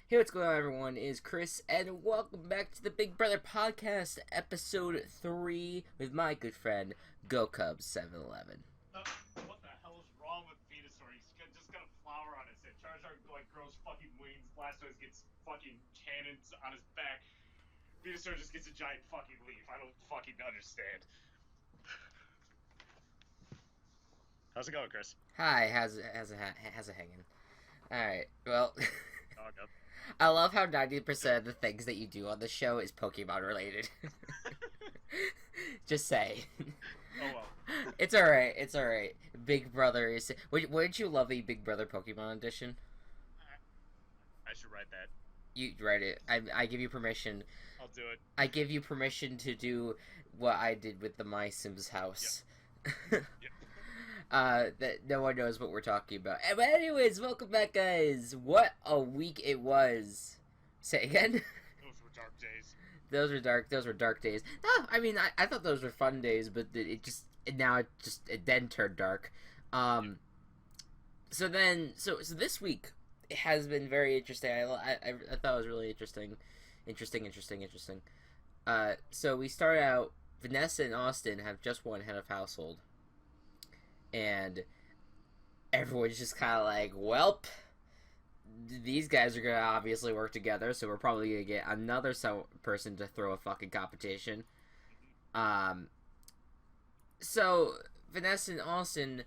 Hey, what's going on, everyone? It's Chris, and welcome back to the Big Brother Podcast, Episode 3, with my good friend, Gocubs711. What the hell is wrong with Venusaur? He's just got a flower on his head. Charizard grows fucking wings. Blastoise gets fucking cannons on his back. Venusaur just gets a giant fucking leaf. I don't fucking understand. How's it going, Chris? Hi, how's it hanging? Alright, well, Oh, go. I love how 90% of the things that you do on the show is Pokemon related. Just say. Oh well. It's alright. Big Brother is... Wouldn't you love a Big Brother Pokemon edition? I should write that. You write it. I give you permission. I'll do it. I give you permission to do what I did with the My Sims house. Yep. That no one knows what we're talking about. But anyways, welcome back, guys. What a week it was. Say again. Those were dark days. Those were dark days. No, I mean, I thought those were fun days, but it then turned dark. So this week it has been very interesting. I thought it was really interesting. So we start out. Vanessa and Austin have just won head of household, and everyone's just kind of like, welp, these guys are gonna obviously work together, so we're probably gonna get another person to throw a fucking competition. So Vanessa and Austin,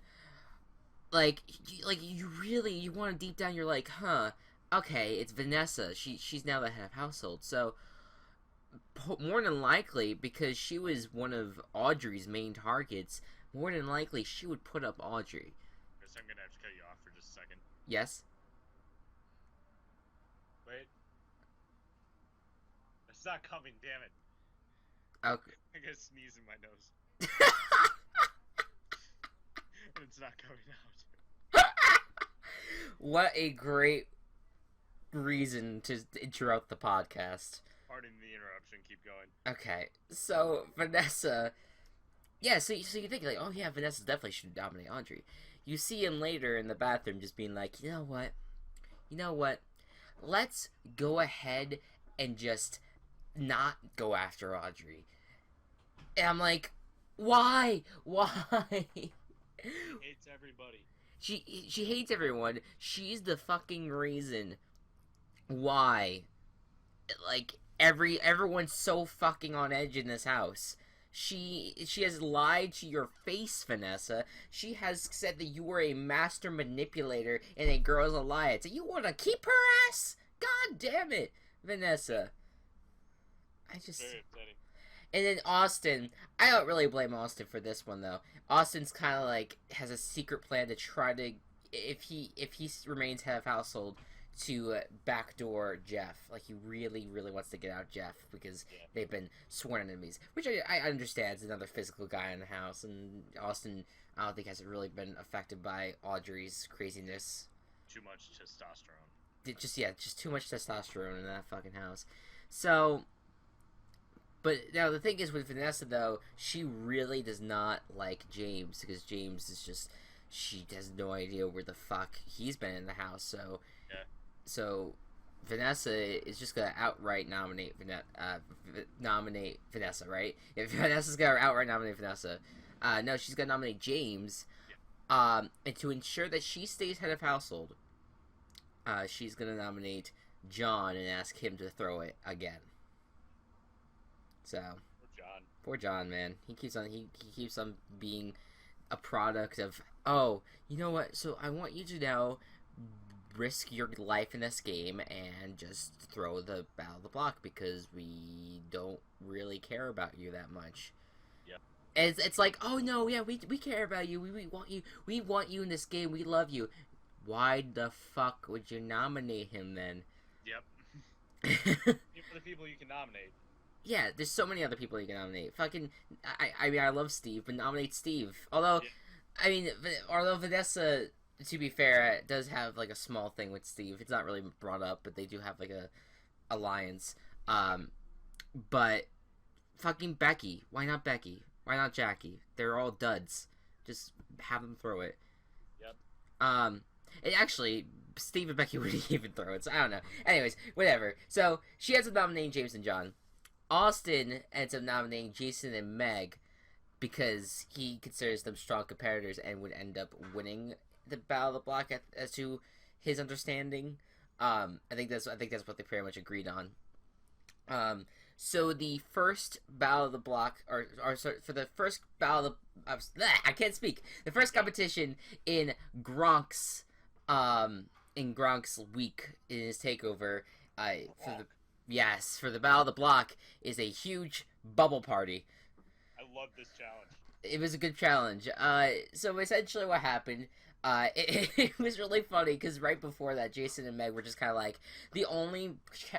you want to deep down, you're like, huh, okay, it's Vanessa. She's now the head of household, so more than likely, because she was one of Audrey's main targets, more than likely she would put up Audrey. Guess I'm gonna have to cut you off for just a second. Yes? Wait. It's not coming, damn it. Okay. I gotta sneeze in my nose. And it's not coming out. What a great reason to interrupt the podcast. Pardon the interruption, keep going. Okay, so Vanessa... Yeah, so you think, like, oh yeah, Vanessa definitely should dominate Audrey. You see him later in the bathroom just being like, you know what? Let's go ahead and just not go after Audrey. And I'm like, why? Why? He hates everybody. She hates everyone. She's the fucking reason why, like, everyone's so fucking on edge in this house. She has lied to your face, Vanessa. She has said that you were a master manipulator and a girl's alliance. And you want to keep her ass? God damn it, Vanessa. Very upsetting. And then Austin, I don't really blame Austin for this one, though. Austin's kind of like, has a secret plan to try to, if he remains head of household, to backdoor Jeff. Like, he really wants to get out Jeff, because they've been sworn enemies. Which I understand, is another physical guy in the house, and Austin, I don't think, has really been affected by Audrey's craziness. Too much testosterone. Just too much testosterone in that fucking house. So... But now the thing is with Vanessa, though, she really does not like James, because James is just, she has no idea where the fuck he's been in the house. So Vanessa is just gonna outright nominate Vanessa, right? If Vanessa's gonna outright nominate Vanessa, no, she's gonna nominate James. And to ensure that she stays head of household, she's gonna nominate John and ask him to throw it again. So poor John, man. He keeps on being a product of, oh, you know what? So I want you to now risk your life in this game and just throw the battle of the block, because we don't really care about you that much. Yep. And it's like, oh no, yeah, we care about you. We want you in this game. We love you. Why the fuck would you nominate him then? Yep. For the people you can nominate. Yeah, there's so many other people you can nominate. Fucking, I mean, I love Steve, but nominate Steve. Although, although Vanessa, to be fair, does have, like, a small thing with Steve. It's not really brought up, but they do have, like, a alliance. But fucking Becky. Why not Becky? Why not Jackie? They're all duds. Just have them throw it. Yep. And actually, Steve and Becky wouldn't even throw it, so I don't know. Anyways, whatever. So she ends up nominating James and John. Austin ends up nominating Jason and Meg because he considers them strong competitors and would end up winning the Battle of the Block as to his understanding. I think that's what they pretty much agreed on. So the first Battle of the Block, or sorry, for the first Battle of the, I can't speak. The first competition in Gronk's week in his takeover, for the Battle of the Block is a huge bubble party. I love this challenge. It was a good challenge. So essentially what happened, it was really funny because right before that, Jason and Meg were just kind of like, the only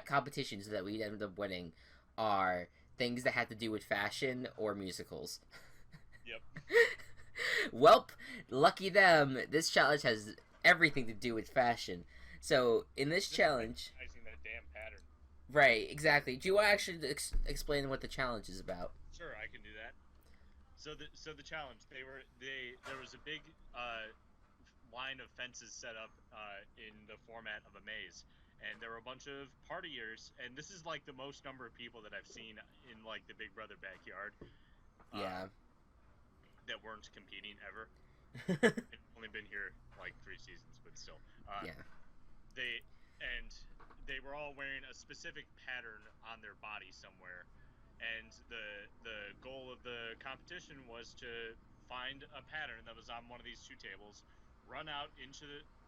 competitions that we ended up winning are things that had to do with fashion or musicals. Yep. Welp, lucky them. This challenge has everything to do with fashion. So in this challenge, that damn pattern. Right, exactly. Do you want to actually explain what the challenge is about? Sure, I can do that. So the challenge, there was a big line of fences set up in the format of a maze, and there were a bunch of partiers, and this is like the most number of people that I've seen in like the Big Brother backyard. Yeah. That weren't competing ever. I've only been here like 3 seasons, but still. Yeah. They were all wearing a specific pattern on their body somewhere, and the goal of the competition was to find a pattern that was on one of these 2 tables, run out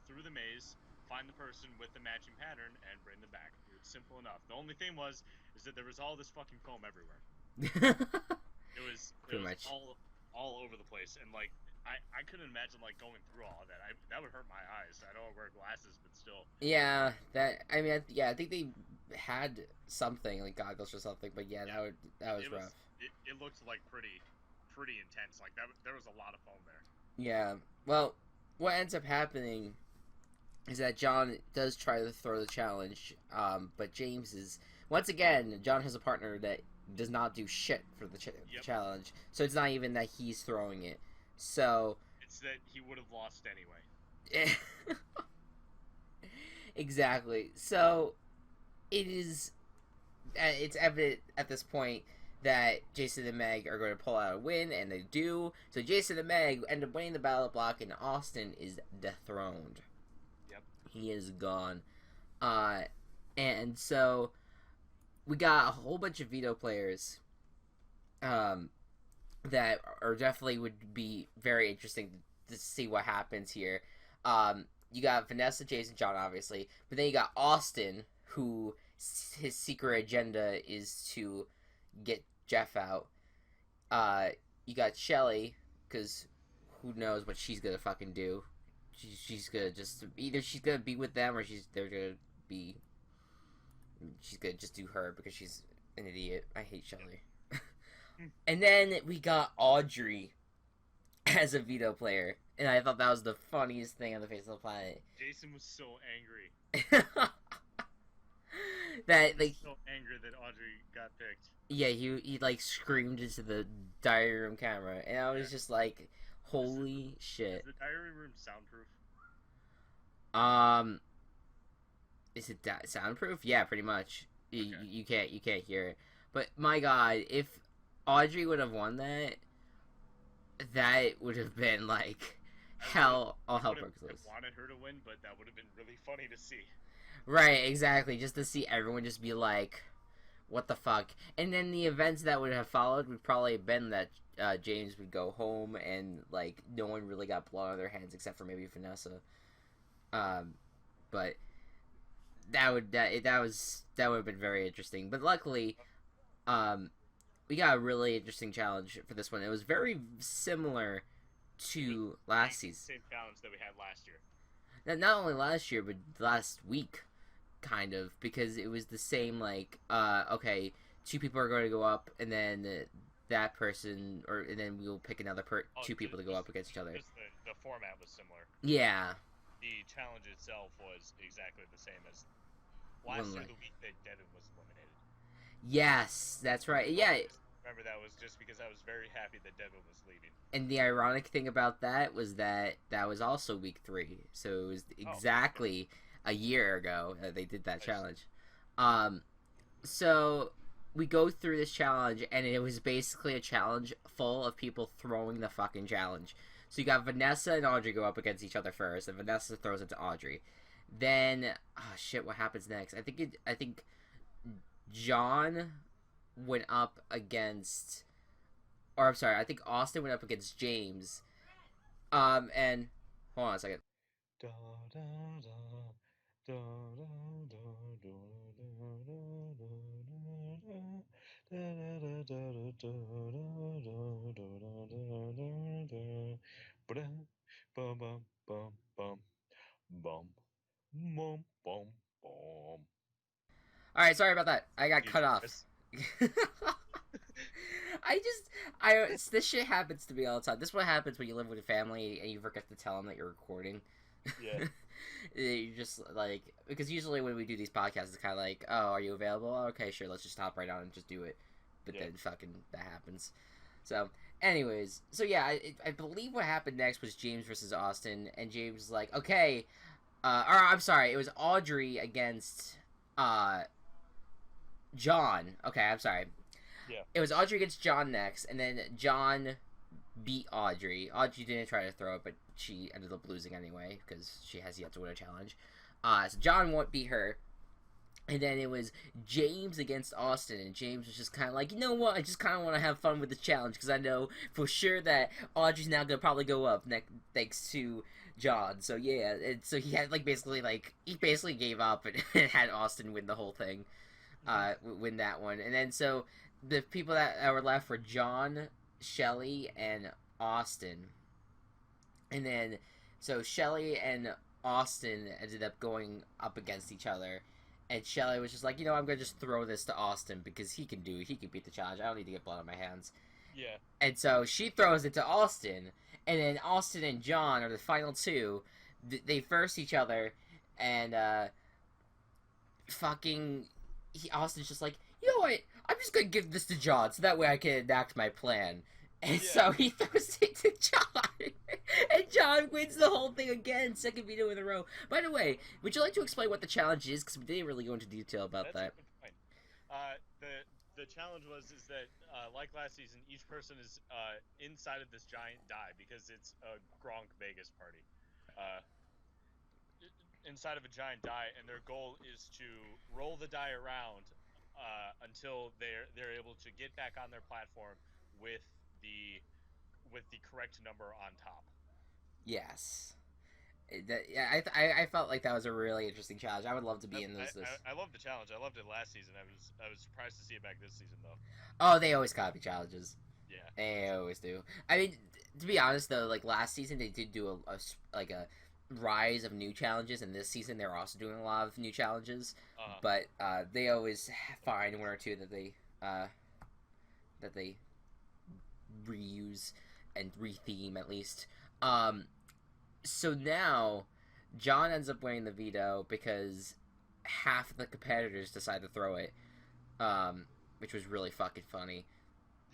through the maze, find the person with the matching pattern, and bring them back. It's simple enough. The only thing is that there was all this fucking foam everywhere. It was much all over the place, and like I couldn't imagine like going through all of that. That would hurt my eyes. I don't wear glasses, but still. Yeah, I think they had something like goggles or something, but yeah, that was rough. It looked like pretty intense. Like there was a lot of foam there. Yeah. Well, what ends up happening is that John does try to throw the challenge, but James is once again, John has a partner that does not do shit for the challenge, so it's not even that he's throwing it. So it's that he would have lost anyway. Exactly. So it's evident at this point that Jason and Meg are going to pull out a win, and they do. So Jason and Meg end up winning the Battle Block, and Austin is dethroned. Yep. He is gone. And so we got a whole bunch of veto players that are definitely would be very interesting to see what happens here. You got Vanessa, Jason, John, obviously, but then you got Austin, who his secret agenda is to get Jeff out. You got Shelly, because who knows what she's gonna fucking do. She's gonna just either she's gonna be with them or she's gonna just do her because she's an idiot. I hate Shelly. And then we got Audrey as a veto player, and I thought that was the funniest thing on the face of the planet. Jason was so angry. That like so angry that Audrey got picked. Yeah, he like screamed into the diary room camera, and I was just like, "Holy shit!" Is the diary room soundproof? Is it soundproof? Yeah, pretty much. You can't hear it. But my God, if Audrey would have won that would have been like hell. All hell broke loose. I wanted her to win, but that would have been really funny to see. Right, exactly. Just to see everyone just be like, what the fuck? And then the events that would have followed would probably have been that James would go home and like no one really got blood on their hands except for maybe Vanessa. But that would have been very interesting. But luckily, we got a really interesting challenge for this one. It was very similar to last season. Same challenge that we had last year. Not only last year, but last week, kind of, because it was the same, like, okay, 2 people are going to go up, and then that person, and then we'll pick another 2 people to go up against each other. The format was similar. Yeah. The challenge itself was exactly the same as last year, the week that Devin was eliminated. Yes, that's right. Yeah. remember that was just because I was very happy that Devin was leaving. And the ironic thing about that was that that was also week 3, so it was Oh, exactly a year ago they did that nice. challenge. Um, so we go through this challenge, and it was basically a challenge full of people throwing the fucking challenge. So you got Vanessa and Audrey go up against each other first, and Vanessa throws it to Audrey. Then, oh shit, what happens next? I think John went up against, or I'm sorry, I think Austin went up against James. And hold on a second. Da, da, da, da, da, da, All right, sorry about that. I got cut Jesus off. Christ. This shit happens to me all the time. This is what happens when you live with a family and you forget to tell them that you're recording. Yeah. You just like, because usually when we do these podcasts, it's kind of like, oh, are you available? Okay, sure, let's just hop right on and just do it. But Yeah. then fucking that happens. So, anyways, so yeah, I believe what happened next was James versus Austin, and James was like, okay, or I'm sorry, it was Audrey against John. Okay, I'm sorry. Yeah. It was Audrey against John next, and then John beat Audrey. Audrey didn't try to throw it, but she ended up losing anyway because she has yet to win a challenge. So John won't beat her. And then it was James against Austin, and James was just kind of like, you know what? I just kind of want to have fun with the challenge because I know for sure that Audrey's now gonna probably go up thanks to John. So yeah, and so he had he basically gave up and had Austin win the whole thing, win that one. And then so the people that were left were John, Shelly, and Austin. And then so Shelly and Austin ended up going up against each other. And Shelly was just like, I'm gonna just throw this to Austin because he can beat the challenge. I don't need to get blood on my hands. Yeah. And so she throws it to Austin, and then Austin and John are the final two. They verse each other, and Austin's just like, you know what? I'm just gonna give this to John so that way I can enact my plan. And so he throws it to John, and John wins the whole thing again, second veto in a row. By the way, would you like to explain what the challenge is? Because we didn't really go into detail about that. Fine. The challenge is that like last season, each person is inside of this giant die because it's a Gronk Vegas party. Inside of a giant die, and their goal is to roll the die around until they're able to get back on their platform with the correct number on top. Yes. I felt like that was a really interesting challenge. I would love to be in this. I love the challenge. I loved it last season. I was surprised to see it back this season though. Oh, they always copy challenges. Yeah, they always do. I mean, to be honest though, like last season they did do a rise of new challenges, and this season they're also doing a lot of new challenges. But they always find one or two that they reuse and retheme at least. So now John ends up winning the veto because half of the competitors decide to throw it, which was really fucking funny.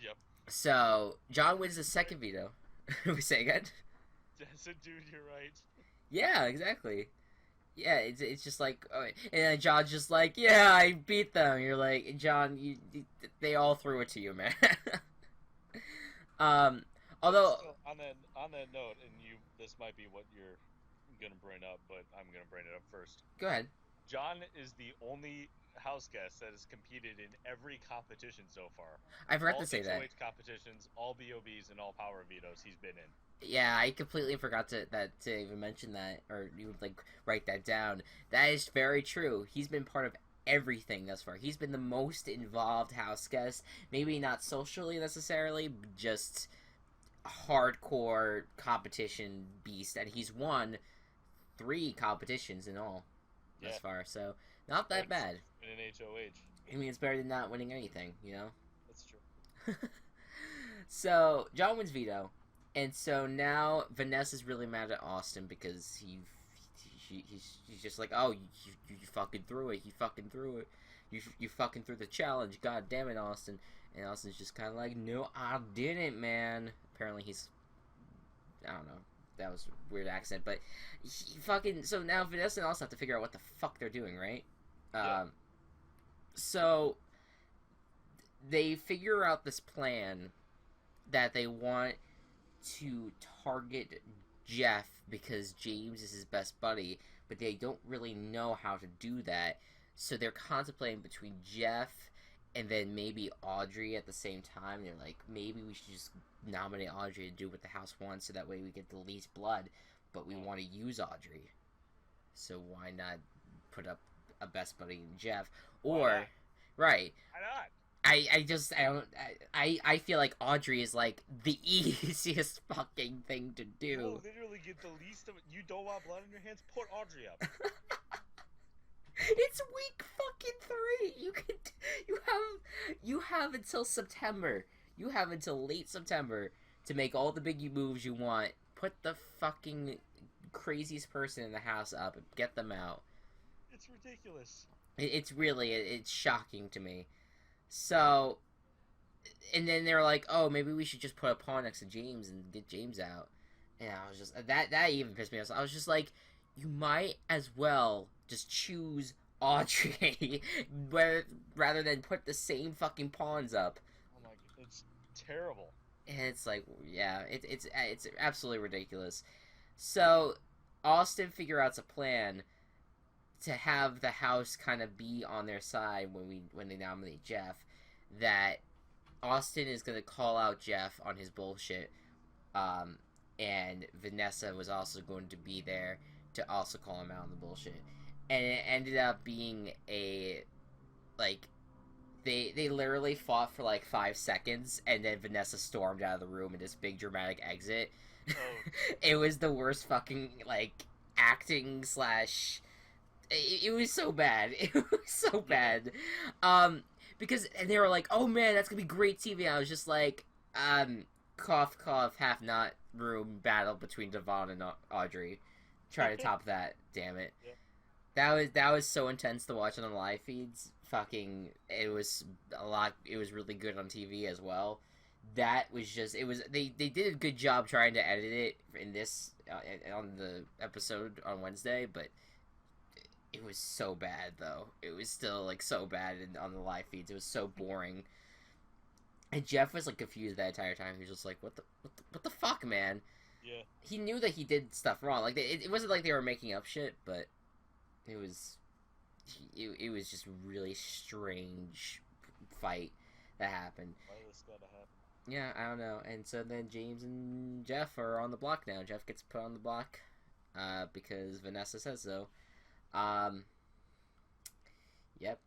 Yep. So John wins the second veto. We say again? So, dude, you're right. Yeah, exactly. Yeah, it's just like, and then John's just like, yeah, I beat them. You're like, John, they all threw it to you, man. Although so on that note, and this might be what you're gonna bring up, but I'm gonna bring it up first. Go ahead. John is the only house guest that has competed in every competition so far. I forgot to say that. All competitions, all BOBs, and all power vetoes he's been in. Yeah, I completely forgot to even mention that, or even write that down. That is very true. He's been part of everything thus far. He's been the most involved house guest. Maybe not socially necessarily, but just hardcore competition beast, and he's won 3 competitions in all thus far. So not that bad. In an HOH. I mean, it's better than not winning anything, That's true. So John wins veto. And so now Vanessa's really mad at Austin because he's just like, oh, you fucking threw it. You fucking threw it. You fucking threw the challenge. God damn it, Austin. And Austin's just kind of like, no, I didn't, man. Apparently he's, I don't know. That was a weird accent, but he fucking. So now Vanessa and Austin have to figure out what the fuck they're doing, right? Yeah. So they figure out this plan that they want to target Jeff because James is his best buddy, but they don't really know how to do that. So they're contemplating between Jeff and then maybe Audrey at the same time. They're like, maybe we should just nominate Audrey to do what the house wants so that way we get the least blood, but we want to use Audrey. So why not put up a best buddy in Jeff? Or, right. Why not? I feel like Audrey is like the easiest fucking thing to do. You literally get the least of it. You don't want blood in your hands? Put Audrey up. It's week fucking 3. You have until September. You have until late September to make all the big moves you want. Put the fucking craziest person in the house up and get them out. It's ridiculous. It's shocking to me. So, and then they're like, oh, maybe we should just put a pawn next to James and get James out. And I was just, that even pissed me off. I was just like, you might as well just choose Audrey rather than put the same fucking pawns up. Oh my god, it's terrible. And it's like, yeah, it's absolutely ridiculous. So, Austin figure out a plan to have the house kind of be on their side when they nominate Jeff, that Austin is going to call out Jeff on his bullshit, and Vanessa was also going to be there to also call him out on the bullshit. And it ended up being a, like, they literally fought for like 5 seconds, and then Vanessa stormed out of the room in this big dramatic exit. Oh. It was the worst fucking, like, acting slash... It was so bad. It was so bad. Because they were like, oh man, that's gonna be great TV. I was just like, cough, cough, half not room battle between Devon and Audrey. Try to top that, damn it. Yeah. That was so intense to watch on the live feeds. Fucking, it was really good on TV as well. That was just, they did a good job trying to edit it in this, on the episode on Wednesday, but it was so bad, though. It was still, like, so bad on the live feeds. It was so boring. And Jeff was, like, confused that entire time. He was just like, what the fuck, man? Yeah. He knew that he did stuff wrong. Like, it wasn't like they were making up shit, but it was just really strange fight that happened. Why this gotta happen? Yeah, I don't know. And so then James and Jeff are on the block now. Jeff gets put on the block, because Vanessa says so. Yep.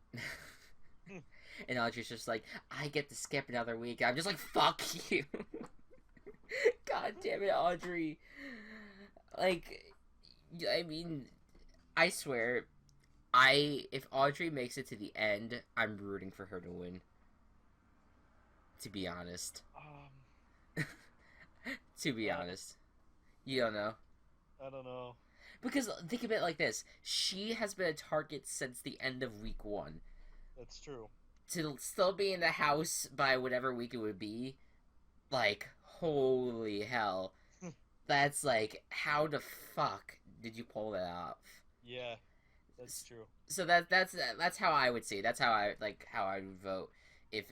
And Audrey's just like, I get to skip another week. I'm just like, fuck you. God damn it, Audrey. Like, I mean, I swear, if Audrey makes it to the end, I'm rooting for her to win. To be honest. To be honest. You don't know? I don't know. Because, think of it like this. She has been a target since the end of week 1. That's true. To still be in the house by whatever week it would be, like, holy hell. That's like, how the fuck did you pull that off? Yeah, that's true. So that's how I would see it. That's how I would vote if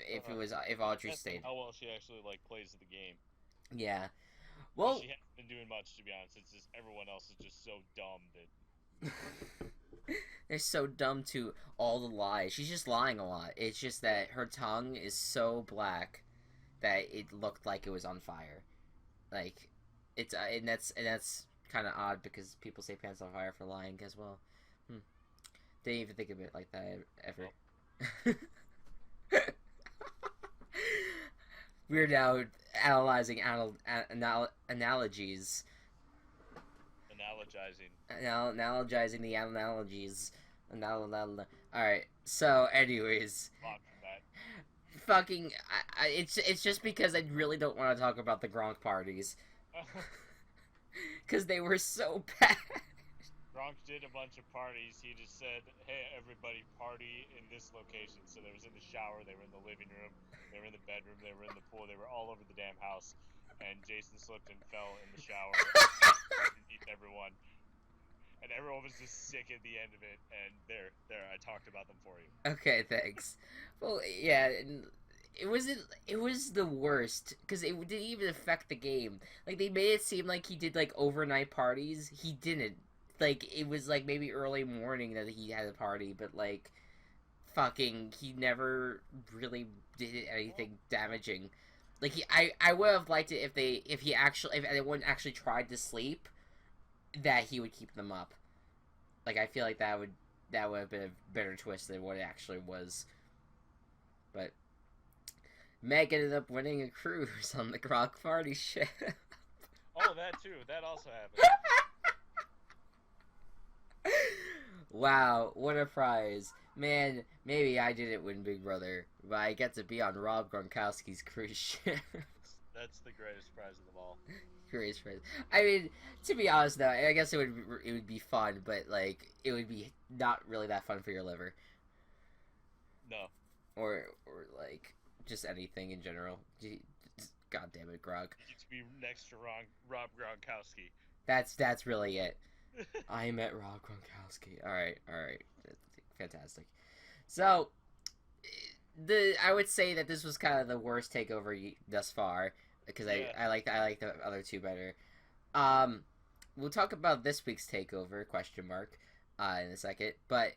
Audrey That's stayed. how well she actually, like, plays the game. Yeah. Well, she hasn't been doing much, to be honest. It's just everyone else is just so dumb that they're so dumb to all the lies. She's just lying a lot. It's just that her tongue is so black that it looked like it was on fire. Like, it's and that's kind of odd because people say pants on fire for lying as well. Didn't even think of it like that ever. We're now analyzing analogies. Analogizing the analogies. Alright, so anyways. Fucking, it's just because I really don't want to talk about the Gronk parties. Because they were so bad. Gronk did a bunch of parties. He just said, "Hey, everybody, party in this location." So they was in the shower, they were in the living room, they were in the bedroom, they were in the pool, they were all over the damn house. And Jason slipped and fell in the shower underneath everyone, and everyone was just sick at the end of it. And there, I talked about them for you. Okay, thanks. Well, yeah, it wasn't. It was the worst because it didn't even affect the game. Like they made it seem like he did like overnight parties. He didn't. Like it was like maybe early morning that he had a party, but like fucking he never really did anything damaging. Like I would have liked it if anyone actually tried to sleep, that he would keep them up. Like I feel like that would have been a better twist than what it actually was. But Meg ended up winning a cruise on the Grok Party ship. Oh, that too. That also happened. Wow, what a prize. Man, maybe I didn't win Big Brother, but I get to be on Rob Gronkowski's cruise ship. That's the greatest prize of them all. Greatest prize. I mean, to be honest though, I guess it would be fun, but like it would be not really that fun for your liver. No. Or like just anything in general. God damn it, Grog. You get to be next to Rob Gronkowski. That's really it. I met Rob Gronkowski. All right. Fantastic. So, I would say that this was kind of the worst takeover thus far because I like the other two better. We'll talk about this week's takeover ? In a second, but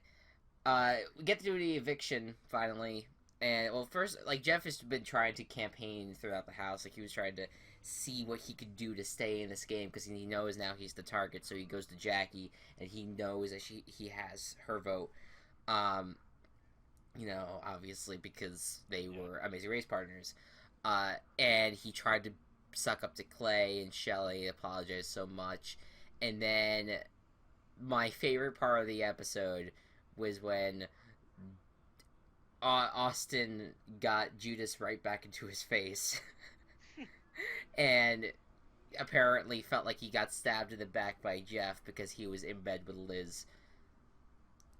we get to do the eviction finally. And well, first, like Jeff has been trying to campaign throughout the house. Like he was trying to see what he could do to stay in this game because he knows now he's the target. So he goes to Jackie, and he knows that he has her vote. Obviously because they were Amazing Race partners. And he tried to suck up to Clay and Shelly, apologized so much, and then my favorite part of the episode was when Austin got Judas right back into his face. And apparently felt like he got stabbed in the back by Jeff because he was in bed with Liz.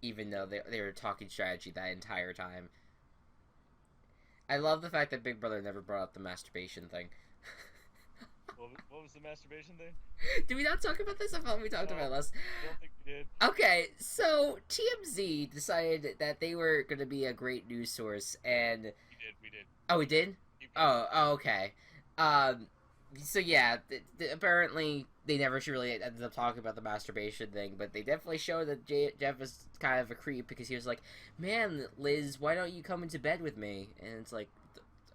Even though they were talking strategy that entire time. I love the fact that Big Brother never brought up the masturbation thing. What was the masturbation thing? Did we not talk about this? I thought we talked about it last. I don't think we did. Okay, so TMZ decided that they were going to be a great news source, and We did. oh, we did. Oh, okay. So yeah, apparently they never really ended up talking about the masturbation thing, but they definitely showed that Jeff was kind of a creep because he was like, "Man, Liz, why don't you come into bed with me?" And it's like,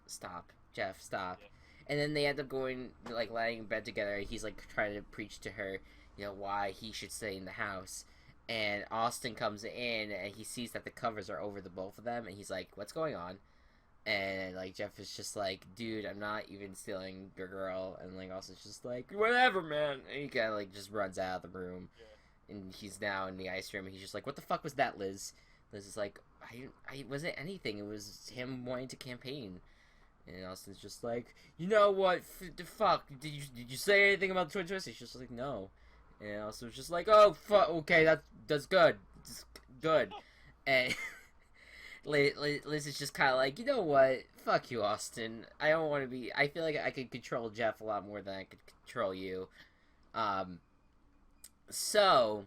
"Stop, Jeff, stop." Yeah. And then they end up going, like, lying in bed together. And he's like trying to preach to her, why he should stay in the house. And Austin comes in and he sees that the covers are over the both of them, and he's like, "What's going on?" And like Jeff is just like, "Dude, I'm not even stealing your girl." And like Austin's just like, "Whatever, man." And he kind of like just runs out of the room. Yeah. And he's now in the ice room. And he's just like, "What the fuck was that, Liz?" Liz is like, I wasn't anything. It was him wanting to campaign." And Austin's just like, "You know what? The fuck? Did you say anything about the Twin Twist?" He's just like, "No." And Austin's just like, "Oh fuck. Okay, that's good. It's good." And Liz is just kind of like, "You know what? Fuck you, Austin. I don't want to be. I feel like I could control Jeff a lot more than I could control you." So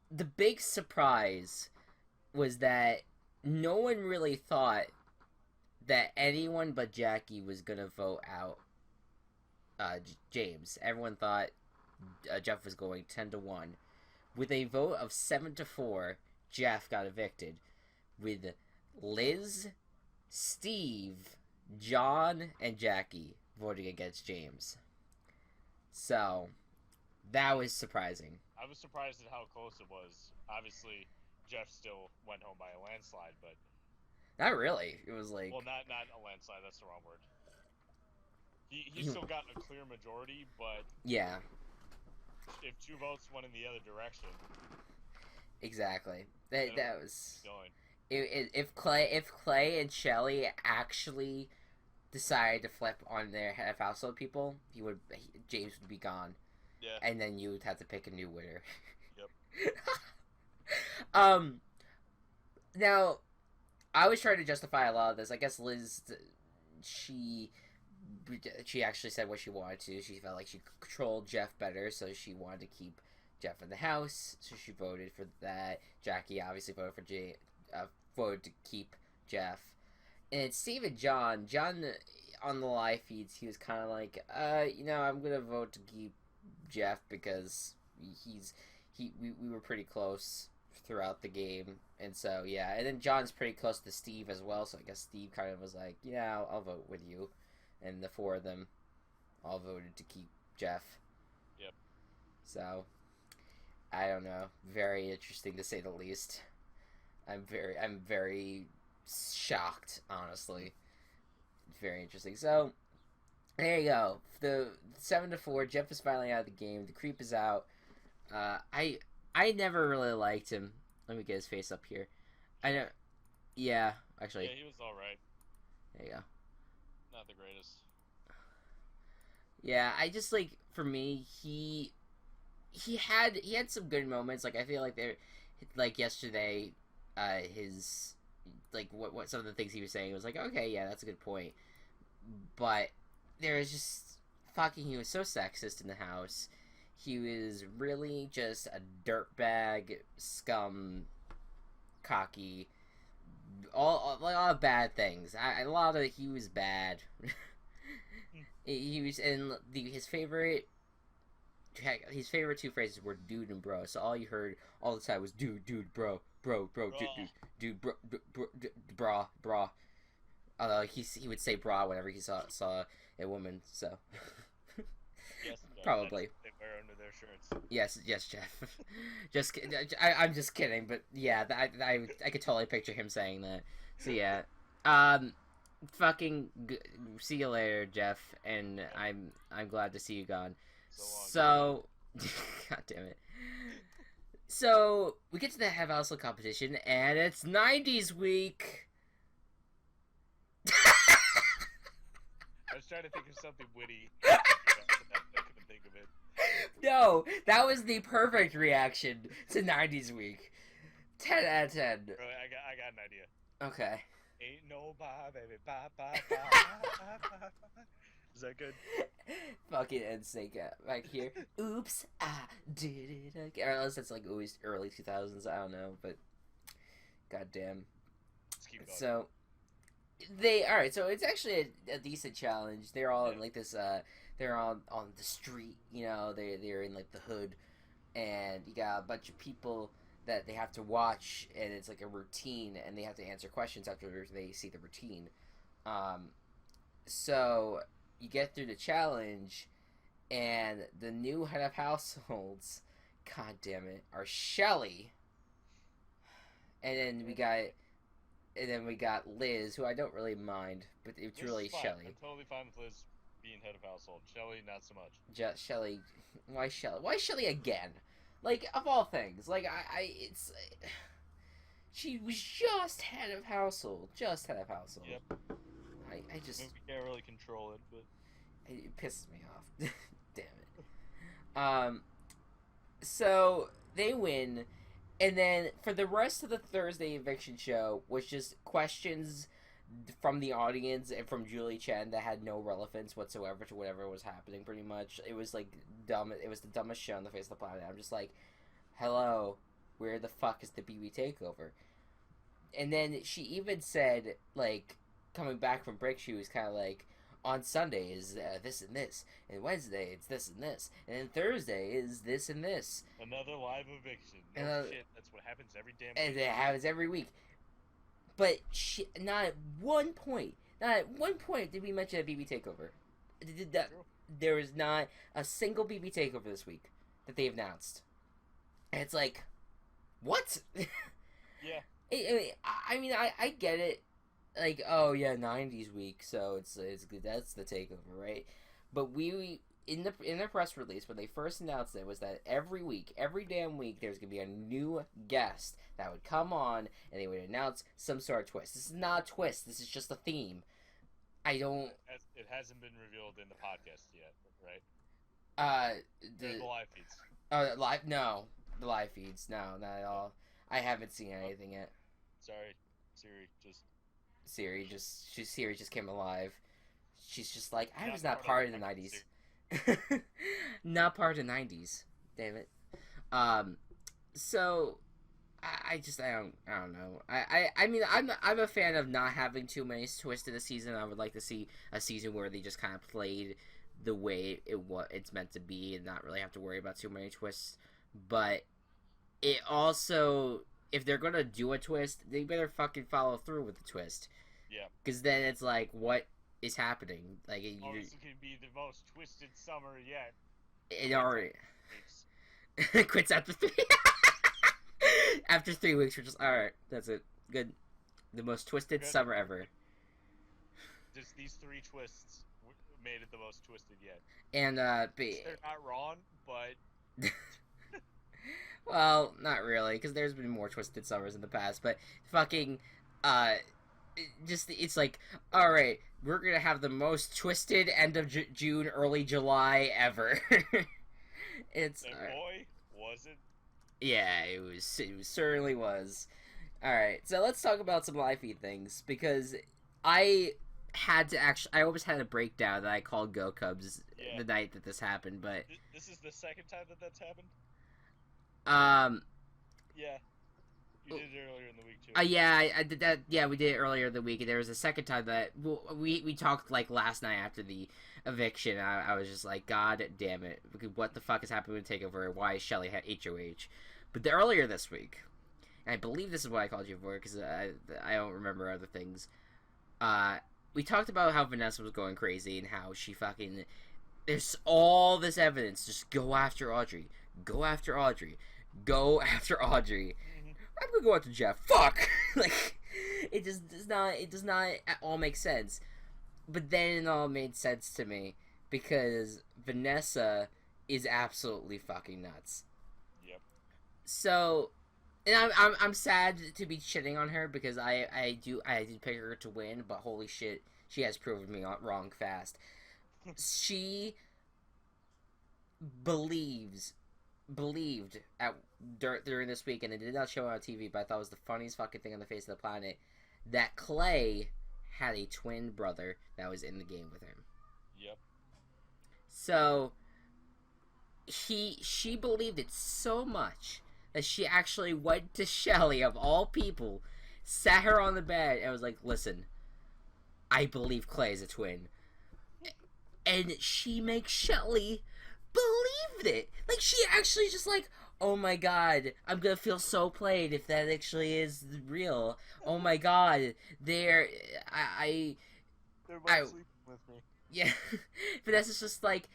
the big surprise was that no one really thought that anyone but Jackie was gonna vote out James. Everyone thought Jeff was going 10-1. With a vote of 7-4, Jeff got evicted, with Liz, Steve, John, and Jackie voting against James. So that was surprising. I was surprised at how close it was. Obviously, Jeff still went home by a landslide, but not really. It was like, well, not a landslide. That's the wrong word. He still got a clear majority, but yeah, if 2 votes went in the other direction, exactly. That was going. If Clay and Shelly actually decided to flip on their head of household people, James would be gone. Yeah. And then you would have to pick a new winner. Yep. Now, I was trying to justify a lot of this. I guess Liz, she actually said what she wanted to. She felt like she controlled Jeff better, so she wanted to keep Jeff in the house. So she voted for that. Jackie obviously voted for voted to keep Jeff. And Steve and John on the live feeds, he was kind of like, I'm gonna vote to keep Jeff because we were pretty close throughout the game, and so yeah. And then John's pretty close to Steve as well, so I guess Steve kind of was like, yeah, I'll vote with you. And the four of them all voted to keep Jeff. Yep. So I don't know. Very interesting to say the least. I'm very shocked, honestly. Very interesting. So there you go. The 7-4. Jeff is finally out of the game. The creep is out. I never really liked him. Let me get his face up here. Yeah, actually. Yeah, he was all right. There you go. Not the greatest. Yeah, I just like, for me, he had some good moments. Like, I feel like yesterday, his like what some of the things he was saying was like, okay, yeah, that's a good point. But there was just he was so sexist in the house. He was really just a dirtbag, scum, cocky, all of bad things. He was bad. He was, and his favorite two phrases were dude and bro. So all you heard all the time was dude, bro, dude, bro, bra. Although he would say bra whenever he saw a woman. So Yes, probably they wear under their shirts. yes, Jeff. I'm just kidding, but yeah, I could totally picture him saying that. So yeah, see you later, Jeff, and I'm glad to see you gone. So God damn it. So we get to the Head Household competition, and it's 90s week. I was trying to think of something witty. I couldn't think of it. No, that was the perfect reaction to 90s week. 10 out of 10. Bro, I got an idea. Okay. Ain't no bye, baby, bye, bye, bye. Is that good? Fucking NSYNC back here. Oops, I did it again. Or unless that's like always early 2000s, I don't know, but goddamn. Let's keep going. So so it's actually a decent challenge. They're all in like this they're on the street, they're in like the hood, and you got a bunch of people that they have to watch, and it's like a routine, and they have to answer questions after they see the routine. So you get through the challenge, and the new head of households, god damn it, are Shelly, and then we got Liz, who I don't really mind, but it's Liz really is fine. Shelly. I'm totally fine with Liz being head of household. Shelly, not so much. Shelly, why Shelly? Why Shelly again? Like, of all things, like she was just head of household. Yep. I just... We can't really control it, but... It pisses me off. Damn it. So, they win, and then for the rest of the Thursday eviction show was just questions from the audience and from Julie Chen that had no relevance whatsoever to whatever was happening, pretty much. It was, like, dumb. It was the dumbest show on the face of the planet. I'm just like, hello, where the fuck is the BB takeover? And then she even said, like, coming back from break, she was kind of like, on Sunday is this and this, and Wednesday it's this and this, and then Thursday is this and this. Another live eviction. No shit, that's what happens every damn week. And it happens every week. But not at one point did we mention a BB takeover. There was not a single BB takeover this week that they announced. And it's like, what? Yeah. I mean, I get it. Like, oh yeah, 90s week, so it's good. That's the takeover, right? But we in the press release when they first announced it was that every damn week, there's gonna be a new guest that would come on and they would announce some sort of twist. This is not a twist. This is just a theme. It hasn't been revealed in the podcast yet, right? Uh, The the live feeds. live no, the live feeds no, not at all. I haven't seen anything yet. Sorry, Siri. Just Siri just came alive. She's just like, I was not of part of the fucking '90s. Siri. Not part of the '90s. Damn it. Um, so I don't know. I mean I'm a fan of not having too many twists in a season. I would like to see a season where they just kind of played the way it's meant to be and not really have to worry about too many twists. But it also, if they're gonna do a twist, they better fucking follow through with the twist. Yeah. Because then it's like, what is happening? Like This could be the most twisted summer yet. it already Weeks. quits after 3. After 3 weeks, we're just alright. That's it. Good. The most twisted Good. summer ever. Just these 3 twists made it the most twisted yet. And They're not wrong, but well, not really, because there's been more twisted summers in the past. But fucking, it's like, all right, we're gonna have the most twisted end of June, early July ever. It's and boy, was it. Yeah, it was. It certainly was. All right, so let's talk about some live feed things because I had to I almost had a breakdown that I called Gocubs the night that this happened, but this is the second time that's happened. Yeah, you did it earlier in the week too. Yeah, I did that. Yeah, we did it earlier in the week, and there was a second time that we talked like last night after the eviction. I was just like, God damn it, what the fuck is happening with Takeover? Why is Shelly had HOH? But earlier this week, and I believe this is what I called you for because I don't remember other things. We talked about how Vanessa was going crazy and how she fucking. There's all this evidence. Just go after Audrey. Go after Audrey. Go after Audrey. I'm gonna go after Jeff. Fuck! Like, it just does not. It does not at all make sense. But then it all made sense to me because Vanessa is absolutely fucking nuts. Yep. So, and I'm sad to be shitting on her because I did pick her to win, but holy shit, she has proven me wrong fast. She believed during this week, and it did not show on TV, but I thought it was the funniest fucking thing on the face of the planet, that Clay had a twin brother that was in the game with him. Yep. So she believed it so much that she actually went to Shelly, of all people, sat her on the bed, and was like, listen, I believe Clay is a twin. And she makes Shelly believed it. Like, she actually just like, oh my god, I'm gonna feel so played if that actually is real. Oh my god, they're both sleeping with me. Yeah, Vanessa's just like,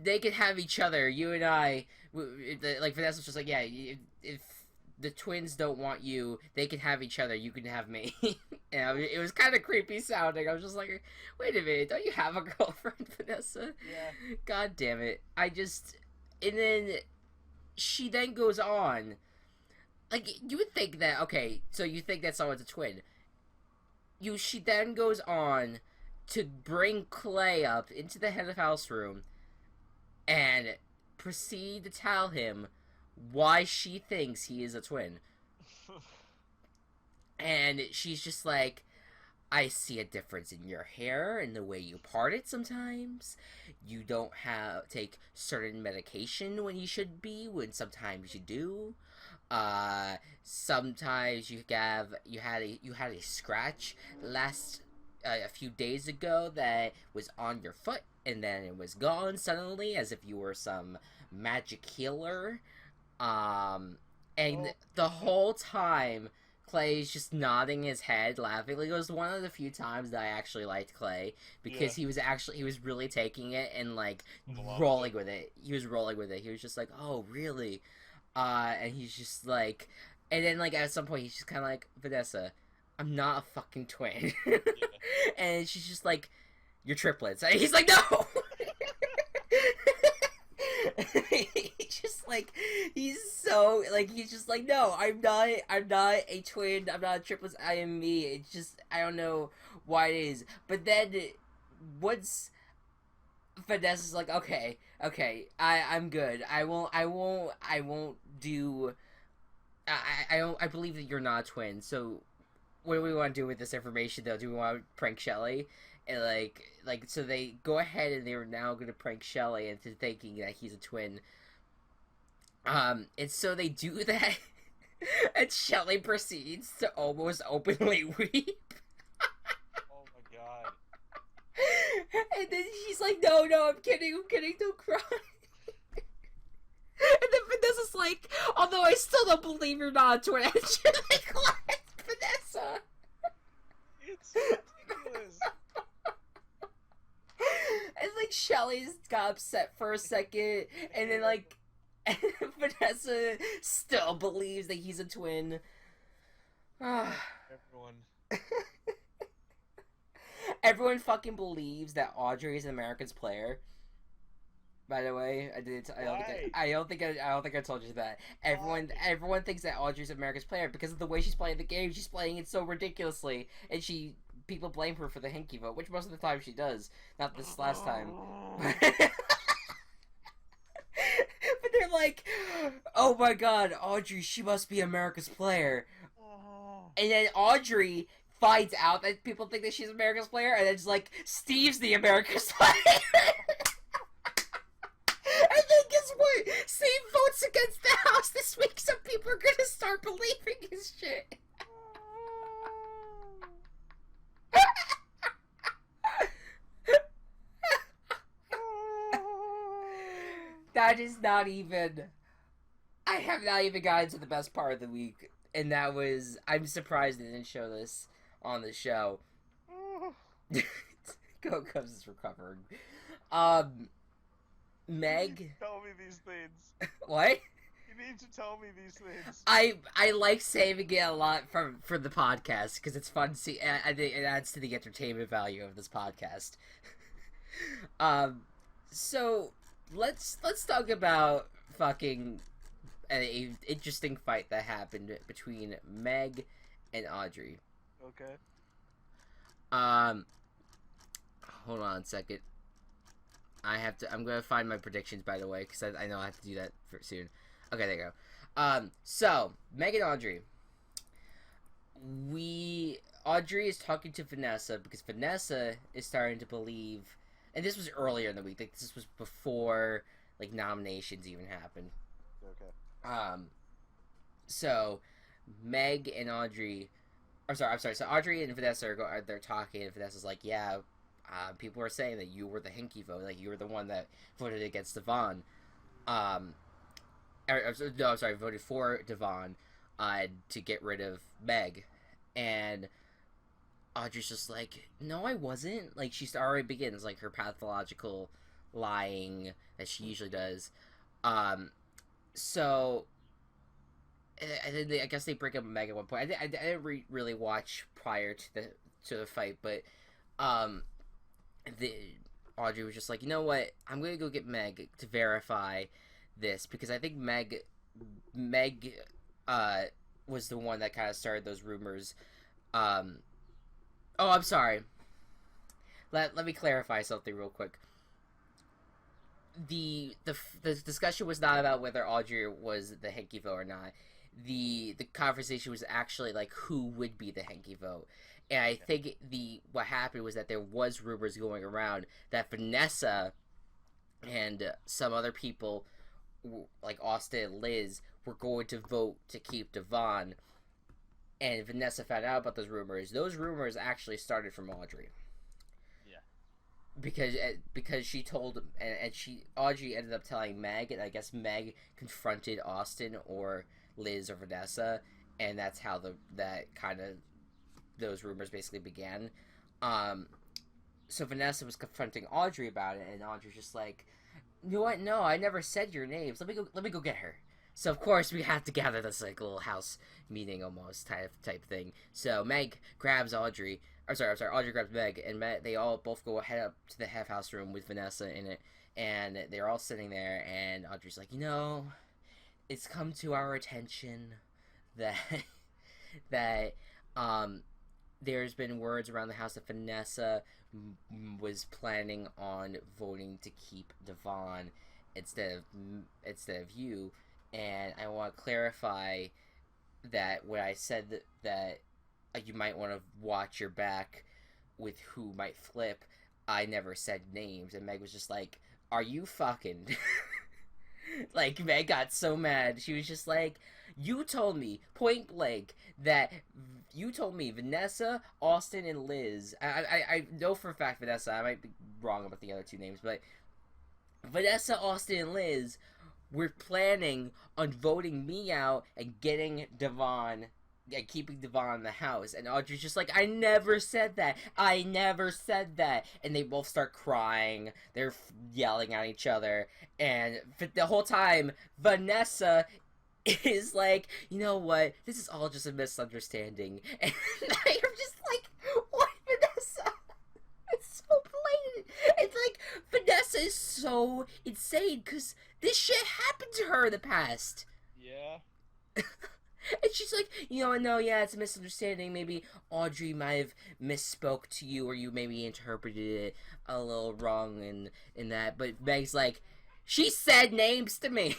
they could have each other, you and I. Like, Vanessa's just like, yeah, if the twins don't want you, they can have each other, you can have me. And it was kind of creepy sounding. I was just like, wait a minute, don't you have a girlfriend, Vanessa? Yeah. God damn it. And then she then goes on. Like, you would think that, okay, so you think that someone's a twin. She then goes on to bring Clay up into the head of house room and proceed to tell him why she thinks he is a twin. And she's just like, I see a difference in your hair and the way you part it sometimes. You don't take certain medication when you should be, when sometimes you do. Sometimes you had a scratch a few days ago that was on your foot, and then it was gone suddenly, as if you were some magic healer. And the whole time, Clay's just nodding his head, laughing. Like, it was one of the few times that I actually liked Clay, because he was really taking it and, like, rolling with it. He was rolling with it. He was just like, oh, really? And he's just like, and then, like, at some point, he's just kind of like, Vanessa, I'm not a fucking twin. And she's just like, you're triplets. And he's like, no! He's just like, no, I'm not a twin, I'm not a triplets, I am me. It's just, I don't know why it is. But then, once Vanessa's like, okay, I'm good. I won't do. I believe that you're not a twin. So, what do we want to do with this information, though? Do we want to prank Shelly? And so they go ahead and they're now going to prank Shelly into thinking that he's a twin. And so they do that, and Shelly proceeds to almost openly weep. Oh my god. And then she's like, no, I'm kidding, don't cry. And then Vanessa's like, although I still don't believe you're not a twin. And she's like, what? Vanessa? It's ridiculous. And like Shelly's got upset for a second, and then like Vanessa still believes that he's a twin. Everyone fucking believes that Audrey is an Americans player. By the way, I don't think I told you that. Everyone thinks that Audrey's an America's player because of the way she's playing the game. She's playing it so ridiculously, and people blame her for the Hinky vote, which most of the time she does. Not this last time. But they're like, oh my god, Audrey, she must be America's player. And then Audrey finds out that people think that she's America's player, and then it's like, Steve's the America's player. And then guess what? Steve votes against the house this week, so people are gonna start believing his shit. That is not even... I have not even gotten to the best part of the week, and that was... I'm surprised they didn't show this on the show. Gocubs is recovering. Meg... Tell me these things. What? You need to tell me these things. I like saving it a lot for the podcast, because it's fun to see... It adds to the entertainment value of this podcast. So... Let's talk about fucking an interesting fight that happened between Meg and Audrey. Okay. Hold on a second. I'm gonna find my predictions, by the way, because I know I have to do that soon. Okay, there you go. So Meg and Audrey. Audrey is talking to Vanessa because Vanessa is starting to believe. And this was earlier in the week. Like, this was before, like, nominations even happened. Okay. So, Meg and Audrey... I'm sorry. So, Audrey and Vanessa they're talking, and Vanessa's like, yeah, people are saying that you were the Hinky vote. Like, you were the one that voted against Devon. Voted for Devon to get rid of Meg. And... Audrey's just like, no, I wasn't. Like, she already begins, like, her pathological lying that she usually does. So, and then I guess they break up Meg at one point. I didn't really watch prior to the fight, but, Audrey was just like, you know what, I'm gonna go get Meg to verify this, because I think Meg, was the one that kind of started those rumors, Oh, I'm sorry. Let me clarify something real quick. The discussion was not about whether Audrey was the Hinky vote or not. The conversation was actually like who would be the Hinky vote. And I think what happened was that there was rumors going around that Vanessa and some other people like Austin and Liz were going to vote to keep Devon. And Vanessa found out about those rumors. Those rumors actually started from Audrey. Yeah. Because she told, and Audrey ended up telling Meg, and I guess Meg confronted Austin or Liz or Vanessa, and that's how those rumors basically began. So Vanessa was confronting Audrey about it, and Audrey's just like, you know what? No, I never said your names. Let me go get her. So of course we have to gather this like little house meeting almost type thing. So Meg grabs Audrey. Audrey grabs Meg, and they all both go head up to the half house room with Vanessa in it, and they're all sitting there. And Audrey's like, it's come to our attention that there's been words around the house that Vanessa was planning on voting to keep Devon instead of you, and I want to clarify that when I said that you might want to watch your back with who might flip, I never said names, and Meg was just like, "Are you fucking?" Like, Meg got so mad. She was just like, "You told me point blank that you told me Vanessa, Austin, and Liz. I know for a fact Vanessa. I might be wrong about the other two names, but Vanessa, Austin, and Liz were planning on voting me out and getting Devon and keeping Devon in the house." And Audrey's just like, "I never said that. I never said that." And they both start crying. They're yelling at each other. And the whole time, Vanessa is like, "You know what? This is all just a misunderstanding." And I'm just like, "What, Vanessa?" It's so blatant. It's like, Vanessa is so insane because this shit happened to her in the past. Yeah. And she's like, "No, yeah, it's a misunderstanding. Maybe Audrey might have misspoke to you, or you maybe interpreted it a little wrong in that." But Meg's like, "She said names to me."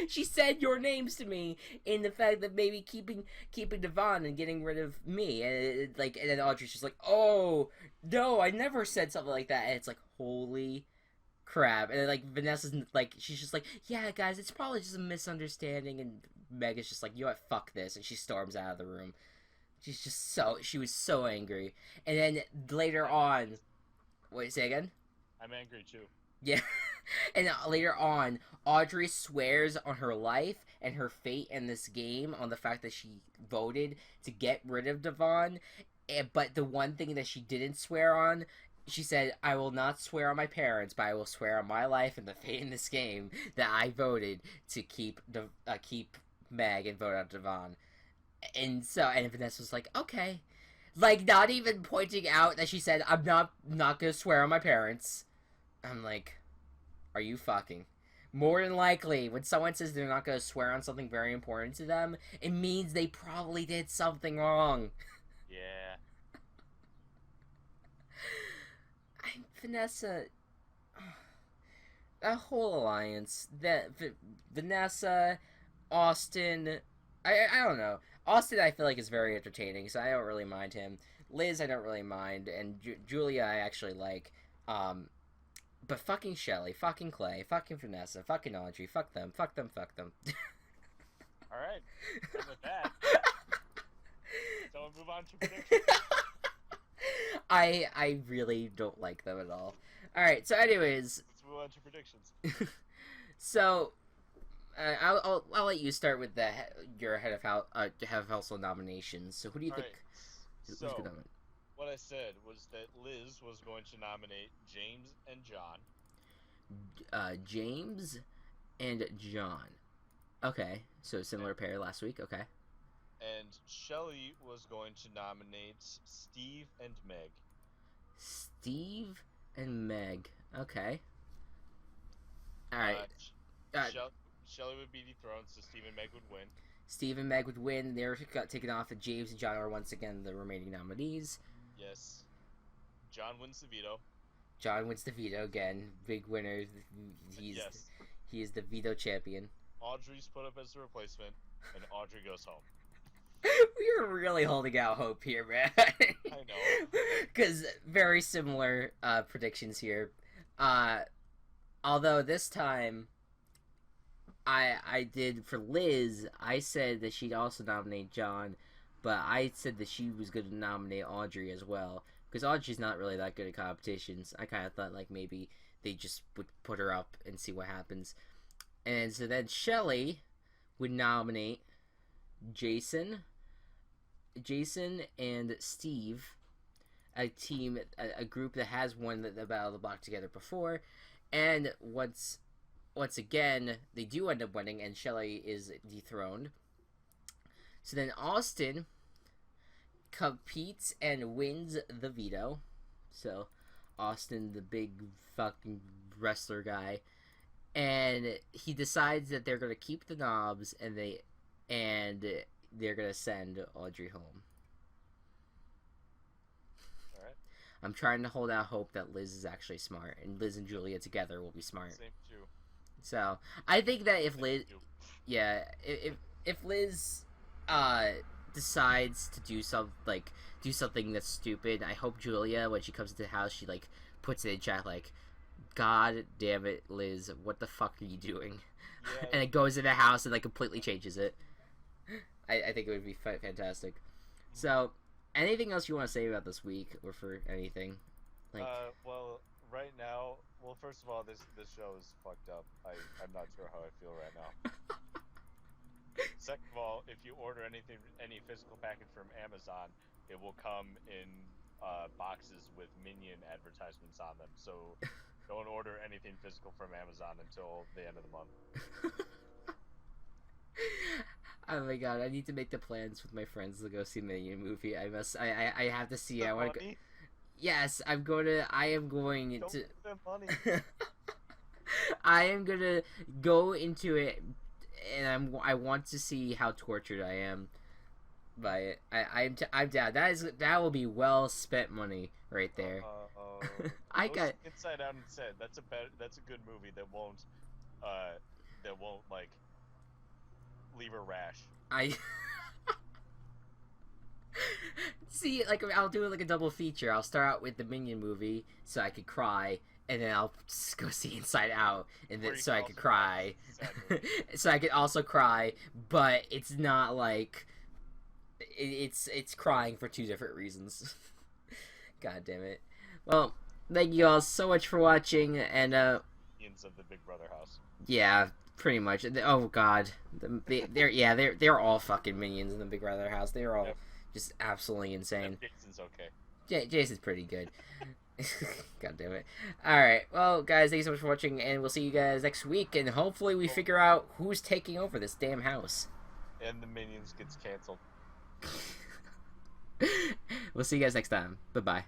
She said your names to me in the fact that maybe keeping Devon and getting rid of me, and and then Audrey's just like, "Oh no, I never said something like that." And it's like, holy crap. And then, like, Vanessa's like, she's just like, "Yeah, guys, it's probably just a misunderstanding." And Meg is just like, "You know what, fuck this," and she storms out of the room. She was so angry. And then later on, wait, say again? I'm angry too. Yeah. And later on, Audrey swears on her life and her fate in this game on the fact that she voted to get rid of Devon. But the one thing that she didn't swear on, she said, "I will not swear on my parents, but I will swear on my life and the fate in this game that I voted to keep Meg and vote out Devon." And Vanessa was like, "Okay." Like, not even pointing out that she said, "I'm not gonna swear on my parents." I'm like, are you fucking? More than likely, when someone says they're not gonna swear on something very important to them, it means they probably did something wrong. Yeah. Vanessa, that whole alliance, that Vanessa, Austin, I don't know. Austin, I feel like, is very entertaining, so I don't really mind him. Liz, I don't really mind, and Julia, I actually like. But fucking Shelly, fucking Clay, fucking Vanessa, fucking Audrey, fuck them, fuck them, fuck them. Alright. And with that, so we'll move on to predictions. I really don't like them at all. Alright, so anyways. Let's move on to predictions. So, I'll let you start with your head of household nominations. So who do you think? Who's So, gonna nominate? what I said was that Liz was going to nominate James and John. James and John. Okay, so similar pair last week. Okay. And Shelly was going to nominate Steve and Meg. Steve and Meg. Okay. All right. Shelly would be dethroned, so Steve and Meg would win. Steve and Meg would win. They got taken off, and James and John are once again the remaining nominees. Yes. John wins the veto. John wins the veto again. Big winner. He is the veto champion. Audrey's put up as the replacement, and Audrey goes home. We were really holding out hope here, man. I know. Because very similar predictions here. Although this time, I did for Liz, I said that she'd also nominate John, but I said that she was going to nominate Audrey as well. Because Audrey's not really that good at competitions. I kind of thought like maybe they just would put her up and see what happens. And so then Shelly would nominate Jason and Steve, a group that has won the Battle of the Block together before. And once again, they do end up winning, and Shelly is dethroned. So then Austin competes and wins the veto. So Austin, the big fucking wrestler guy, and he decides that they're gonna keep the knobs, and they're gonna send Audrey home. I'm trying to hold out hope that Liz is actually smart, and Liz and Julia together will be smart. Same too. So I think that if Liz, Too. yeah, if Liz, decides to do something that's stupid, I hope Julia, when she comes into the house, she like puts it in chat like, God damn it, Liz, what the fuck are you doing? Yeah. And it goes in the house and like completely changes it. I think it would be fantastic. So, anything else you want to say about this week or for anything? Like, well, right now, well, first of all, this show is fucked up. I'm not sure how I feel right now. Second of all, if you order any physical package from Amazon, it will come in boxes with Minion advertisements on them. So don't order anything physical from Amazon until the end of the month. Oh my god, I need to make the plans with my friends to go see Minion movie. I have to see. I want to go. Yes, I am going Don't to. give them money. I am gonna go into it, and I want to see how tortured I am by it. I'm down. That will be well spent money right there. I got Inside Out and said that's a good movie that won't like leave a rash. I see, like, I'll do it like a double feature. I'll start out with the Minion movie so I could cry, and then I'll just go see Inside Out, and then so I could cry. So I could also cry, but it's not like it's crying for two different reasons. God damn it. Well, thank you all so much for watching, and Minions of the Big Brother house. yeah, pretty much. Oh god, they're all fucking minions in the Big Brother house. They're all just absolutely insane. Jason's okay. Jason's pretty good. God damn it. Alright, well, guys, thank you so much for watching, and we'll see you guys next week, and hopefully we figure out who's taking over this damn house. And the Minions gets canceled. We'll see you guys next time. Bye-bye.